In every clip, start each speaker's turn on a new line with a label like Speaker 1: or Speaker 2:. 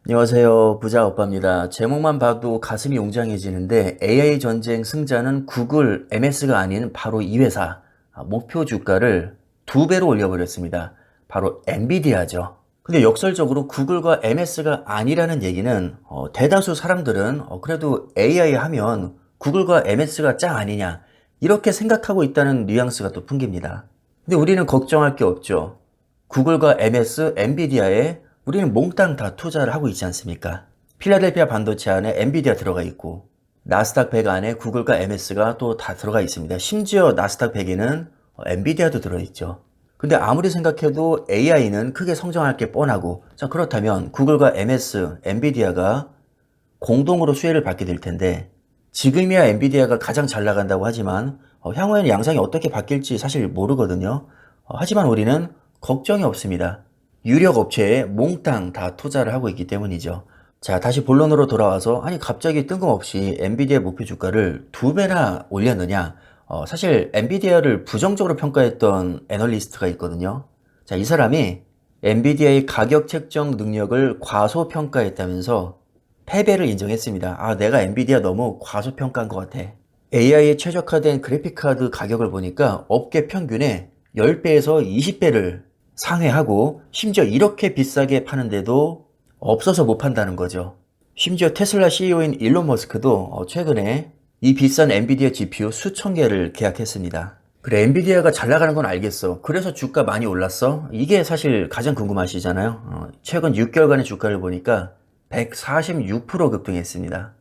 Speaker 1: 안녕하세요. 부자 오빠입니다. 제목만 봐도 가슴이 웅장해지는데 AI 전쟁 승자는 구글, MS가 아닌 바로 이 회사 목표 주가를 2배로 올려버렸습니다. 바로 엔비디아죠. 근데 역설적으로 구글과 MS가 아니라는 얘기는 대다수 사람들은 그래도 AI 하면 구글과 MS가 짱 아니냐 이렇게 생각하고 있다는 뉘앙스가 또 풍깁니다. 근데 우리는 걱정할 게 없죠. 구글과 MS, 엔비디아에 우리는 몽땅 다 투자를 하고 있지 않습니까? 필라델피아 반도체 안에 엔비디아 들어가 있고 나스닥 100 안에 구글과 MS가 또 다 들어가 있습니다. 심지어 나스닥 100에는 엔비디아도 들어있죠. 근데 아무리 생각해도 AI는 크게 성장할 게 뻔하고, 자, 그렇다면 구글과 MS, 엔비디아가 공동으로 수혜를 받게 될 텐데, 지금이야 엔비디아가 가장 잘 나간다고 하지만 향후에는 양상이 어떻게 바뀔지 사실 모르거든요. 하지만 우리는 걱정이 없습니다. 유력 업체에 몽땅 다 투자를 하고 있기 때문이죠. 자, 다시 본론으로 돌아와서 아니 갑자기 뜬금없이 엔비디아 목표 주가를 2배나 올렸느냐? 사실 엔비디아를 부정적으로 평가했던 애널리스트가 있거든요. 자, 이 사람이 엔비디아의 가격 책정 능력을 과소평가했다면서 패배를 인정했습니다. 아, 내가 엔비디아 너무 과소평가한 것 같아. AI에 최적화된 그래픽카드 가격을 보니까 업계 평균의 10배에서 20배를 상회하고 심지어 이렇게 비싸게 파는데도 없어서 못 판다는 거죠. 심지어 테슬라 CEO인 일론 머스크도 최근에 이 비싼 엔비디아 GPU 수천 개를 계약했습니다. 그래, 엔비디아가 잘 나가는 건 알겠어. 그래서 주가 많이 올랐어? 이게 사실 가장 궁금하시잖아요. 최근 6개월간의 주가를 보니까 146% 급등했습니다.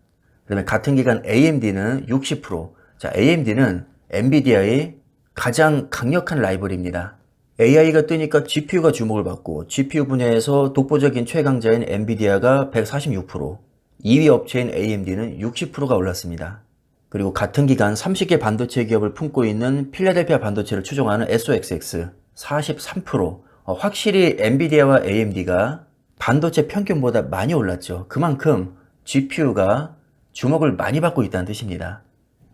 Speaker 1: 그다음에 같은 기간 AMD는 60%. 자, AMD는 엔비디아의 가장 강력한 라이벌입니다. AI가 뜨니까 GPU가 주목을 받고 GPU 분야에서 독보적인 최강자인 엔비디아가 146%, 2위 업체인 AMD는 60%가 올랐습니다. 그리고 같은 기간 30개 반도체 기업을 품고 있는 필라델피아 반도체를 추종하는 SOXX 43%, 확실히 엔비디아와 AMD가 반도체 평균보다 많이 올랐죠. 그만큼 GPU가 주목을 많이 받고 있다는 뜻입니다.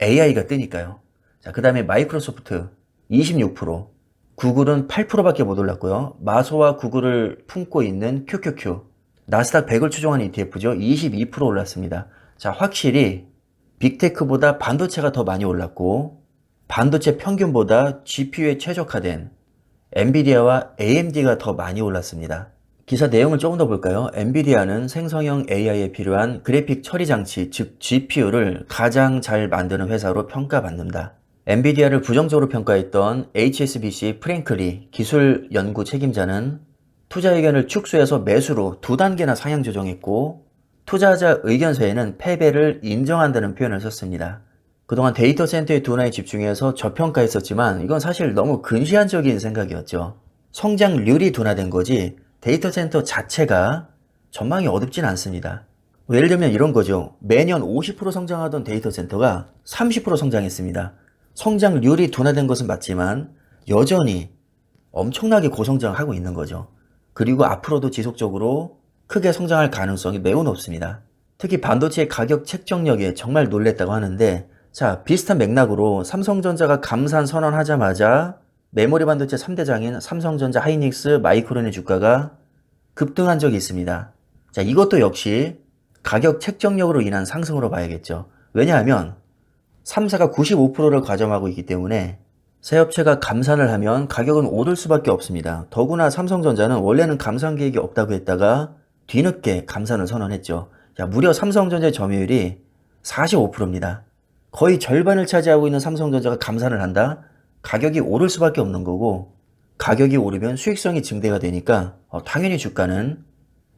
Speaker 1: AI가 뜨니까요. 자, 그 다음에 마이크로소프트 26%, 구글은 8%밖에 못 올랐고요. 마소와 구글을 품고 있는 QQQ, 나스닥 100을 추종하는 ETF죠. 22% 올랐습니다. 자, 확실히 빅테크보다 반도체가 더 많이 올랐고 반도체 평균보다 GPU에 최적화된 엔비디아와 AMD가 더 많이 올랐습니다. 기사 내용을 조금 더 볼까요? 엔비디아는 생성형 AI에 필요한 그래픽 처리 장치, 즉 GPU를 가장 잘 만드는 회사로 평가받는다. 엔비디아를 부정적으로 평가했던 HSBC 프랭클리 기술 연구 책임자는 투자 의견을 축소해서 매수로 2단계나 상향 조정했고 투자자 의견서에는 패배를 인정한다는 표현을 썼습니다. 그동안 데이터 센터의 둔화에 집중해서 저평가했었지만 이건 사실 너무 근시안적인 생각이었죠. 성장률이 둔화된 거지 데이터 센터 자체가 전망이 어둡진 않습니다. 예를 들면 이런 거죠. 매년 50% 성장하던 데이터 센터가 30% 성장했습니다. 성장률이 둔화된 것은 맞지만 여전히 엄청나게 고성장하고 있는 거죠. 그리고 앞으로도 지속적으로 크게 성장할 가능성이 매우 높습니다. 특히 반도체 가격 책정력에 정말 놀랬다고 하는데, 자, 비슷한 맥락으로 삼성전자가 감산 선언하자마자 메모리 반도체 3대장인 삼성전자, 하이닉스, 마이크론의 주가가 급등한 적이 있습니다. 자, 이것도 역시 가격 책정력으로 인한 상승으로 봐야겠죠. 왜냐하면 3사가 95%를 가점하고 있기 때문에 새 업체가 감산을 하면 가격은 오를 수밖에 없습니다. 더구나 삼성전자는 원래는 감산 계획이 없다고 했다가 뒤늦게 감산을 선언했죠. 자, 무려 삼성전자의 점유율이 45%입니다. 거의 절반을 차지하고 있는 삼성전자가 감산을 한다? 가격이 오를 수밖에 없는 거고 가격이 오르면 수익성이 증대가 되니까 당연히 주가는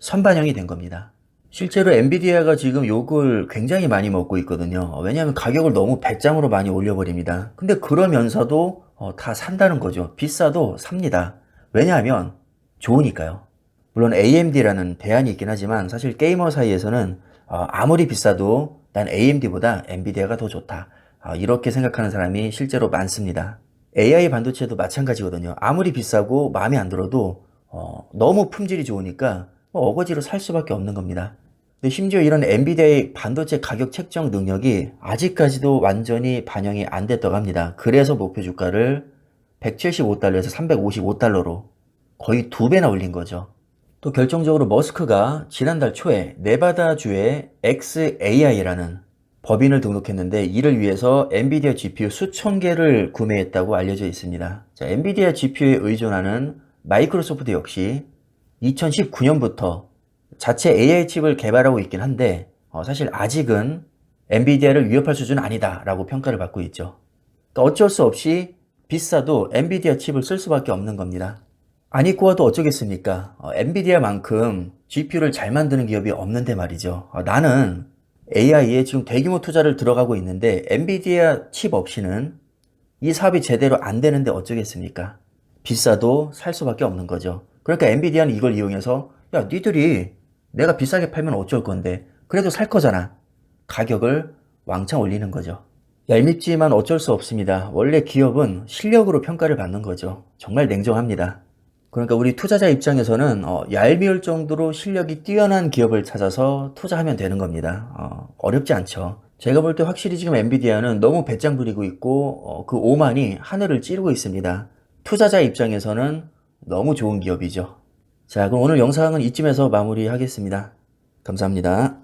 Speaker 1: 선반영이 된 겁니다. 실제로 엔비디아가 지금 욕을 굉장히 많이 먹고 있거든요. 왜냐하면 가격을 너무 배짱으로 많이 올려버립니다. 근데 그러면서도 다 산다는 거죠. 비싸도 삽니다. 왜냐하면 좋으니까요. 물론 AMD라는 대안이 있긴 하지만 사실 게이머 사이에서는 아무리 비싸도 난 AMD보다 엔비디아가 더 좋다. 이렇게 생각하는 사람이 실제로 많습니다. AI 반도체도 마찬가지거든요. 아무리 비싸고 마음에 안 들어도 너무 품질이 좋으니까 어거지로 살 수밖에 없는 겁니다. 근데 심지어 이런 엔비디아의 반도체 가격 책정 능력이 아직까지도 완전히 반영이 안 됐다고 합니다. 그래서 목표 주가를 175달러에서 355달러로 거의 2배나 올린 거죠. 또 결정적으로 머스크가 지난달 초에 네바다주에 xAI라는 법인을 등록했는데 이를 위해서 엔비디아 GPU 수천 개를 구매했다고 알려져 있습니다. 자, 엔비디아 GPU에 의존하는 마이크로소프트 역시 2019년부터 자체 AI 칩을 개발하고 있긴 한데 사실 아직은 엔비디아를 위협할 수준은 아니다 라고 평가를 받고 있죠. 그러니까 어쩔 수 없이 비싸도 엔비디아 칩을 쓸 수밖에 없는 겁니다. 안 입고 와도 어쩌겠습니까? 엔비디아만큼 GPU를 잘 만드는 기업이 없는데 말이죠. 나는 AI에 지금 대규모 투자를 들어가고 있는데 엔비디아 칩 없이는 이 사업이 제대로 안 되는데 어쩌겠습니까? 비싸도 살 수밖에 없는 거죠. 그러니까 엔비디아는 이걸 이용해서 야, 니들이 내가 비싸게 팔면 어쩔 건데 그래도 살 거잖아. 가격을 왕창 올리는 거죠. 얄밉지만 어쩔 수 없습니다. 원래 기업은 실력으로 평가를 받는 거죠. 정말 냉정합니다. 그러니까 우리 투자자 입장에서는 얄미울 정도로 실력이 뛰어난 기업을 찾아서 투자하면 되는 겁니다. 어렵지 않죠. 제가 볼 때 확실히 지금 엔비디아는 너무 배짱 부리고 있고 그 오만이 하늘을 찌르고 있습니다. 투자자 입장에서는 너무 좋은 기업이죠. 자, 그럼 오늘 영상은 이쯤에서 마무리하겠습니다. 감사합니다.